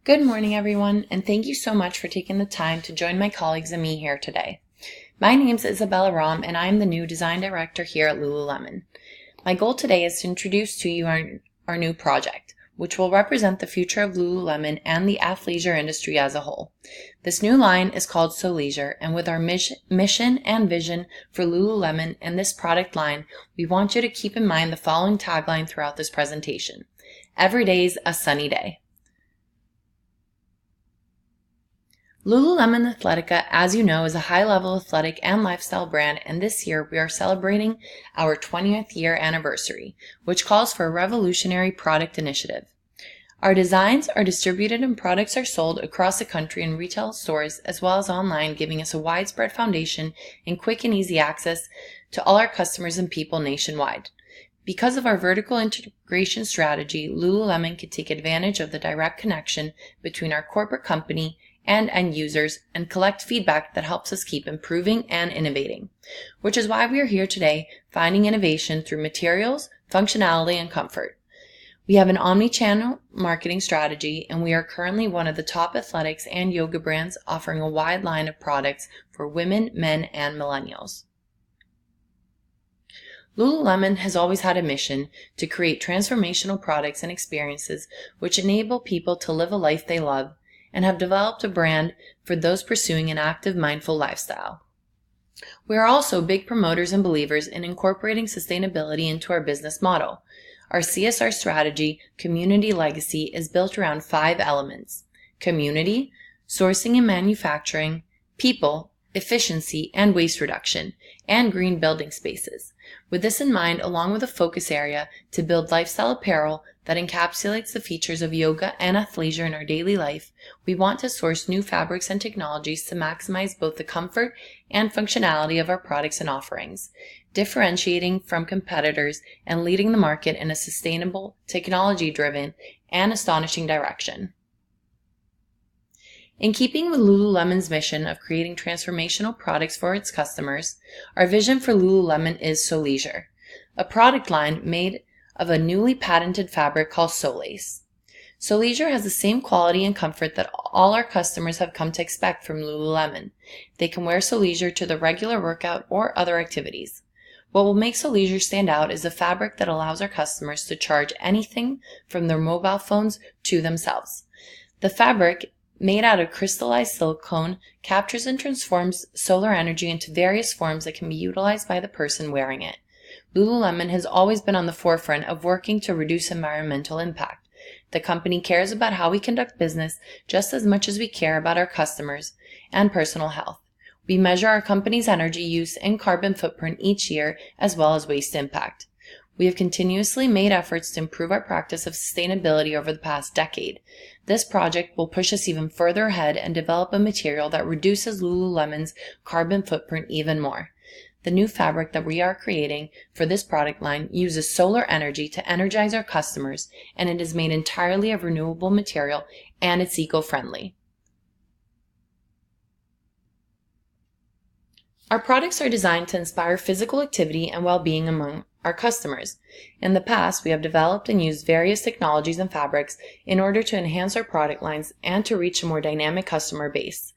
Good morning, everyone, and thank you so much for taking the time to join my colleagues and me here today. My name is Isabella Rom, and I am the new Design Director here at Lululemon. My goal today is to introduce to you our new project, which will represent the future of Lululemon and the athleisure industry as a whole. This new line is called Soleisure, and with our mission and vision for Lululemon and this product line, we want you to keep in mind the following tagline throughout this presentation. Every day's a sunny day. Lululemon Athletica, as you know, is a high-level athletic and lifestyle brand, and this year we are celebrating our 20th year anniversary, which calls for a revolutionary product initiative. Our designs are distributed and products are sold across the country in retail stores as well as online, giving us a widespread foundation and quick and easy access to all our customers and people nationwide. Because of our vertical integration strategy, Lululemon can take advantage of the direct connection between our corporate company and end users and collect feedback that helps us keep improving and innovating, which is why we are here today finding innovation through materials, functionality, and comfort. We have an omni-channel marketing strategy, and we are currently one of the top athletics and yoga brands offering a wide line of products for women, men, and millennials. Lululemon has always had a mission to create transformational products and experiences which enable people to live a life they love, and have developed a brand for those pursuing an active, mindful lifestyle. We are also big promoters and believers in incorporating sustainability into our business model. Our CSR strategy, Community Legacy, is built around 5 elements: community, sourcing and manufacturing, people, efficiency and waste reduction, and green building spaces. With this in mind, along with a focus area to build lifestyle apparel that encapsulates the features of yoga and athleisure in our daily life, we want to source new fabrics and technologies to maximize both the comfort and functionality of our products and offerings, differentiating from competitors and leading the market in a sustainable, technology-driven, and astonishing direction. In keeping with Lululemon's mission of creating transformational products for its customers, our vision for Lululemon is Soleisure, a product line made of a newly patented fabric called Soleisure. Soleisure has the same quality and comfort that all our customers have come to expect from Lululemon. They can wear Soleisure to their regular workout or other activities. What will make Soleisure stand out is a fabric that allows our customers to charge anything from their mobile phones to themselves. The fabric, made out of crystallized silicone, captures and transforms solar energy into various forms that can be utilized by the person wearing it. Lululemon has always been on the forefront of working to reduce environmental impact. The company cares about how we conduct business just as much as we care about our customers and personal health. We measure our company's energy use and carbon footprint each year, as well as waste impact. We have continuously made efforts to improve our practice of sustainability over the past decade. This project will push us even further ahead and develop a material that reduces Lululemon's carbon footprint even more. The new fabric that we are creating for this product line uses solar energy to energize our customers, and it is made entirely of renewable material, and it's eco-friendly. Our products are designed to inspire physical activity and well-being among our customers. In the past, we have developed and used various technologies and fabrics in order to enhance our product lines and to reach a more dynamic customer base.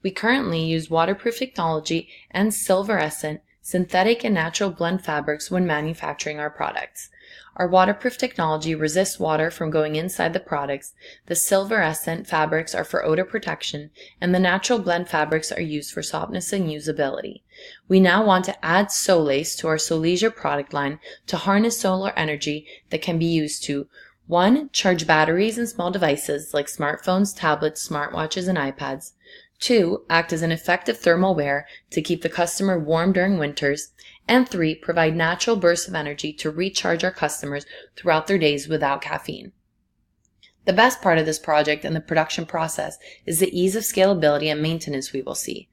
We currently use waterproof technology and silverescent, synthetic and natural blend fabrics when manufacturing our products. Our waterproof technology resists water from going inside the products, the silverescent fabrics are for odor protection, and the natural blend fabrics are used for softness and usability. We now want to add Soleisure to our Soleisure product line to harness solar energy that can be used to 1. Charge batteries and small devices like smartphones, tablets, smartwatches, and iPads. 2. Act as an effective thermal wear to keep the customer warm during winters. And 3. Provide natural bursts of energy to recharge our customers throughout their days without caffeine. The best part of this project and the production process is the ease of scalability and maintenance we will see.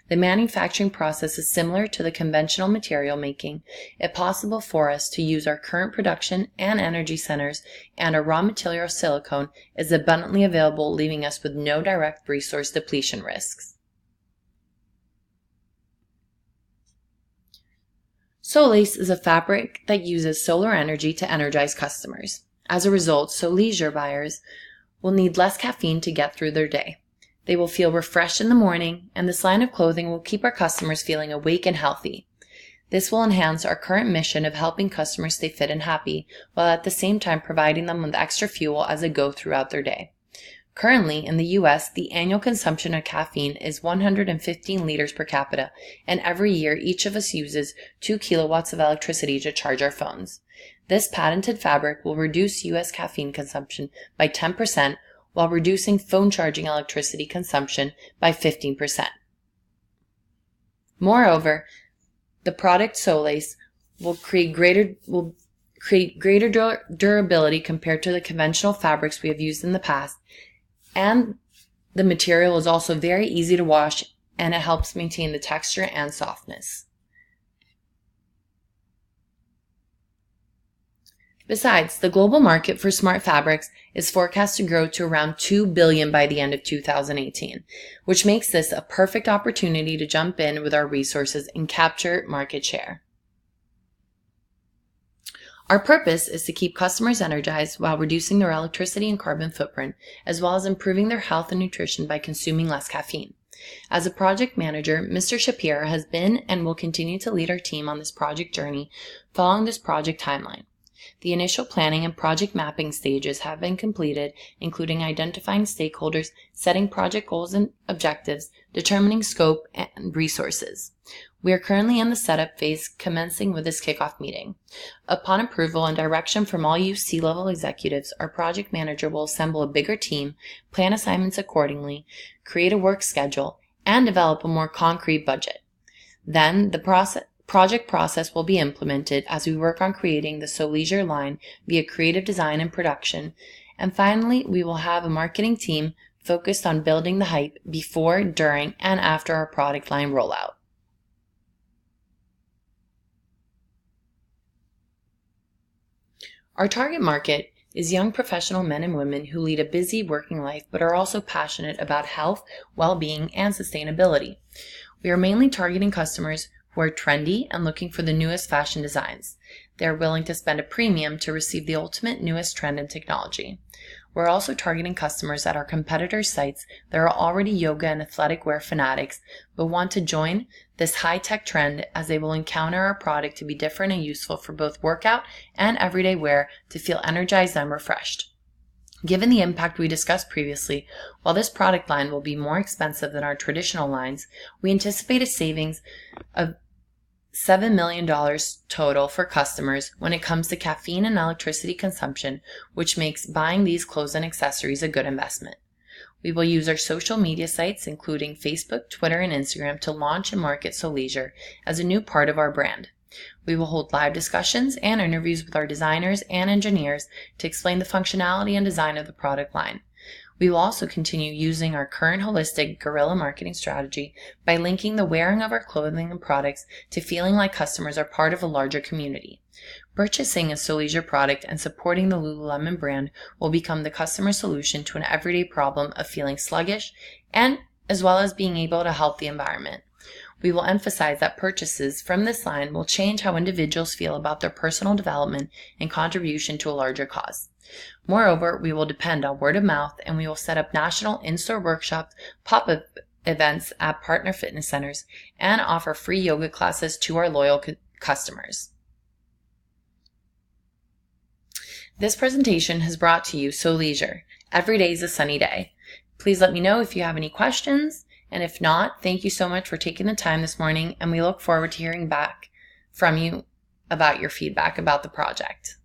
The manufacturing process is similar to the conventional material making. It's possible for us to use our current production and energy centers, and our raw material silicone is abundantly available, leaving us with no direct resource depletion risks. Soleisure is a fabric that uses solar energy to energize customers. As a result, Soleisure buyers will need less caffeine to get through their day. They will feel refreshed in the morning, and this line of clothing will keep our customers feeling awake and healthy. This will enhance our current mission of helping customers stay fit and happy, while at the same time providing them with extra fuel as they go throughout their day. Currently, in the US, the annual consumption of caffeine is 115 liters per capita, and every year each of us uses 2 kilowatts of electricity to charge our phones. This patented fabric will reduce US caffeine consumption by 10%, while reducing phone charging electricity consumption by 15%. Moreover, the product Soleisure will create greater durability compared to the conventional fabrics we have used in the past, and the material is also very easy to wash, and it helps maintain the texture and softness. Besides, the global market for smart fabrics is forecast to grow to around $2 billion by the end of 2018, which makes this a perfect opportunity to jump in with our resources and capture market share. Our purpose is to keep customers energized while reducing their electricity and carbon footprint, as well as improving their health and nutrition by consuming less caffeine. As a project manager, Mr. Shapiro has been and will continue to lead our team on this project journey following this project timeline. The initial planning and project mapping stages have been completed, including identifying stakeholders, setting project goals and objectives, determining scope and resources. We are currently in the setup phase, commencing with this kickoff meeting. Upon approval and direction from all you C-level executives, our project manager will assemble a bigger team, plan assignments accordingly, create a work schedule, and develop a more concrete budget. Then the project process will be implemented as we work on creating the Soleisure line via creative design and production. And finally, we will have a marketing team focused on building the hype before, during, and after our product line rollout. Our target market is young professional men and women who lead a busy working life but are also passionate about health, well-being, and sustainability. We are mainly targeting customers who are trendy and looking for the newest fashion designs. They are willing to spend a premium to receive the ultimate newest trend in technology. We're also targeting customers at our competitors' sites that are already yoga and athletic wear fanatics but want to join this high-tech trend, as they will encounter our product to be different and useful for both workout and everyday wear to feel energized and refreshed. Given the impact we discussed previously, while this product line will be more expensive than our traditional lines, we anticipate a savings of $7 million total for customers when it comes to caffeine and electricity consumption, which makes buying these clothes and accessories a good investment. We will use our social media sites, including Facebook, Twitter, and Instagram, to launch and market Soleisure as a new part of our brand. We will hold live discussions and interviews with our designers and engineers to explain the functionality and design of the product line. We will also continue using our current holistic guerrilla marketing strategy by linking the wearing of our clothing and products to feeling like customers are part of a larger community. Purchasing a Soleisure product and supporting the Lululemon brand will become the customer solution to an everyday problem of feeling sluggish, and as well as being able to help the environment. We will emphasize that purchases from this line will change how individuals feel about their personal development and contribution to a larger cause. Moreover, we will depend on word of mouth, and we will set up national in-store workshops, pop-up events at partner fitness centers, and offer free yoga classes to our loyal customers. This presentation has brought to you Soleisure. Every day is a sunny day. Please let me know if you have any questions, and if not, thank you so much for taking the time this morning, and we look forward to hearing back from you about your feedback about the project.